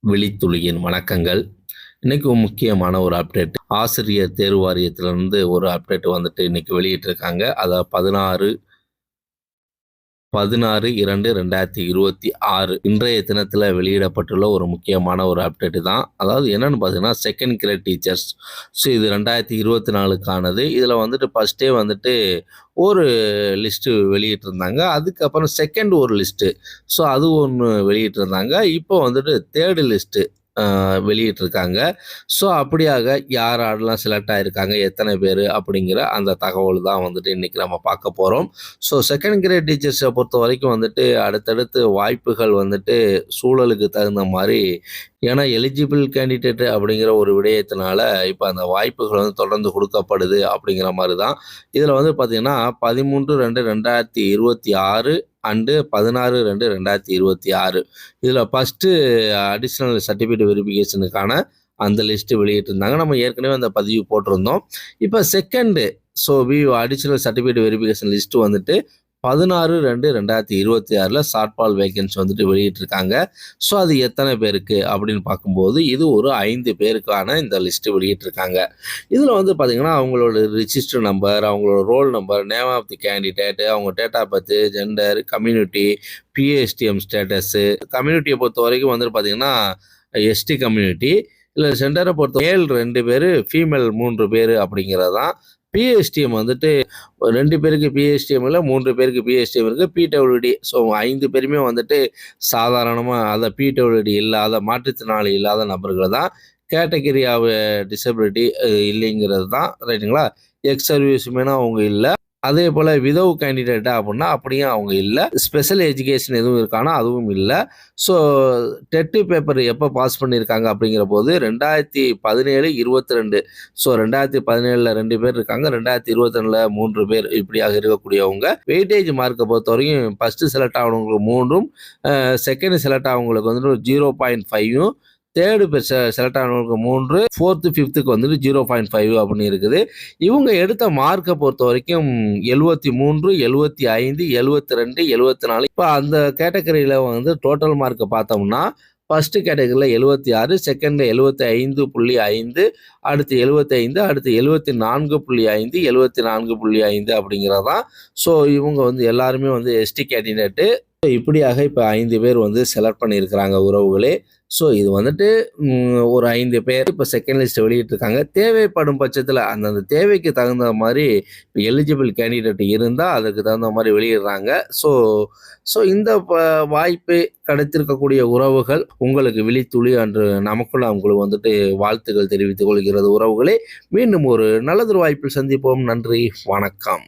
விழித்துளியின் வணக்கங்கள். இன்னைக்கு முக்கியமான ஒரு அப்டேட். ஆசிரியர் தேர்வு வாரியத்திலிருந்து ஒரு அப்டேட் வந்துட்டு இன்னைக்கு வெளியிட்டிருக்காங்க. அத 16/2/2026 இன்றைய தினத்துல வெளியிடப்பட்டுள்ள ஒரு முக்கியமான ஒரு அப்டேட் தான். அதாவது என்னன்னு பார்த்தீங்கன்னா, செகண்ட் கிரேட் டீச்சர்ஸ். ஸோ இது 2024க்கானது. இதுல வந்துட்டு ஃபர்ஸ்ட்டே வந்துட்டு ஒரு லிஸ்ட்டு வெளியிட்டிருந்தாங்க. அதுக்கப்புறம் செகண்ட் ஒரு லிஸ்ட்டு. ஸோ அது ஒண்ணு வெளியிட்டிருந்தாங்க. இப்போ வந்துட்டு 3 லிஸ்ட்டு வெளியிட்டிருக்காங்க. ஸோ அப்படியாக யார் யாரெல்லாம் செலக்ட் ஆயிருக்காங்க, எத்தனை பேரு அப்படிங்கிற அந்த தகவல் தான் வந்துட்டு இன்னைக்கு நம்ம பார்க்க போறோம். ஸோ செகண்ட் கிரேட் டீச்சர்ஸை பொறுத்தவரைக்கும் வந்துட்டு அடுத்தடுத்து வாய்ப்புகள் வந்துட்டு சூழலுக்கு தகுந்த மாரி ஏன்னா எலிஜிபிள் கேண்டிடேட் அப்படிங்கிற ஒரு விடயத்தினால இப்போ அந்த வாய்ப்புகள் வந்து தொடர்ந்து கொடுக்கப்படுது அப்படிங்கிற மாரி தான். இதில் வந்து பார்த்தீங்கன்னா 13/2/2026 அண்டு 16/2/2026 இதில் ஃபஸ்ட்டு அடிஷ்னல் சர்டிஃபிகேட் வெரிஃபிகேஷனுக்கான அந்த லிஸ்ட்டு வெளியிட்டிருந்தாங்க. நம்ம ஏற்கனவே அந்த பதிவு போட்டிருந்தோம். இப்போ second additional certificate verification list வந்துட்டு 16/2/2026 ஷார்ட்ஃபால் வேகன்சி வந்துட்டு வெளியிட்டிருக்காங்க. ஸோ அது எத்தனை பேருக்கு அப்படின்னு பார்க்கும்போது இது ஒரு 5 பேருக்கான இந்த லிஸ்ட்டு வெளியிட்டிருக்காங்க. இதில் வந்து பார்த்தீங்கன்னா அவங்களோட ரிஜிஸ்டர் நம்பர், அவங்களோட roll number, name of the candidate, அவங்க date of birth, gender, community, PSTM status. கம்யூனிட்டியை பொறுத்த வரைக்கும் வந்துட்டு பார்த்தீங்கன்னா எஸ்டி கம்யூனிட்டி. இல்லை ஜெண்டரை பொறுத்த மேல் 2 பேர், ஃபீமேல் 3 பேர் அப்படிங்கிறது தான். பிஎஸ்டிஎம் வந்துட்டு 2 பேருக்கு பிஎஸ்டிஎம் இல்லை, 3 பேருக்கு பிஎஸ்டிஎம் இருக்குது. பிடபிள்யூடி ஸோ 5 பேருமே வந்துட்டு சாதாரணமாக அதை பிடபிள்யூடி இல்லாத மாற்றுத்திறனாளி இல்லாத நபர்கள் தான். கேட்டகரி ஆஃப் டிசபிலிட்டி இல்லைங்கிறது தான் ரைட்டுங்களா. எக்ஸ் சர்வீஸ்மேனும் அவங்க இல்லை. அதே போல் விதவு கேண்டிடேட்டா அப்படின்னா அப்படியும் அவங்க இல்லை. ஸ்பெஷல் எஜுகேஷன் எதுவும் இருக்கானா அதுவும் இல்லை. ஸோ டெட்டு பேப்பர் எப்போ பாஸ் பண்ணியிருக்காங்க அப்படிங்கிற போது 2017-22. ஸோ 2017 2 பேர் இருக்காங்க, 2022 3 பேர் இப்படியாக இருக்கக்கூடியவங்க. வெயிட்டேஜ் மார்க்கை பொறுத்த வரைக்கும் ஃபஸ்ட்டு செலக்ட் ஆகவங்களுக்கு 3ம், செகண்ட் செலக்ட் ஆகவங்களுக்கு வந்துட்டு 0.5ம், தேர்டு செலக்ட் ஆனவங்களுக்கு 3, 4th 5க்கு வந்துட்டு 0.5 அப்படின்னு இருக்குது. இவங்க எடுத்த மார்க்கை பொறுத்த வரைக்கும் 73, 75, 72, 74. இப்போ அந்த கேட்டகரியில் வந்து டோட்டல் மார்க்கை பார்த்தோம்னா ஃபஸ்ட்டு கேட்டகரியில் 76, செகண்டில் 75.5, அடுத்து 75, அடுத்து 74.5, 74.5 அப்படிங்கிறது தான். ஸோ இவங்க வந்து எல்லாருமே வந்து எஸ்டி கேண்டிடேட்டு. இப்படியாக இப்போ 5 பேர் வந்து செலக்ட் பண்ணியிருக்கிறாங்க உறவுகளே. ஸோ இது வந்துட்டு ஒரு 5 பேர் இப்போ செகண்ட் லிஸ்ட் வெளியிட்டிருக்காங்க. தேவைப்படும் பட்சத்தில் அந்தந்த தேவைக்கு தகுந்த மாதிரி இப்போ எலிஜிபிள் கேண்டிடேட் இருந்தால் அதுக்கு தகுந்த மாதிரி வெளியிடுறாங்க. ஸோ ஸோ இந்த வாய்ப்பு கிடைத்திருக்கக்கூடிய உறவுகள் உங்களுக்கு விழித்துளி அன்று நமக்குள்ள அவங்களுக்கு வந்துட்டு வாழ்த்துக்கள் தெரிவித்துக் கொள்கிறது உறவுகளே. மீண்டும் ஒரு நல்லதொரு வாய்ப்பில் சந்திப்போம். நன்றி, வணக்கம்.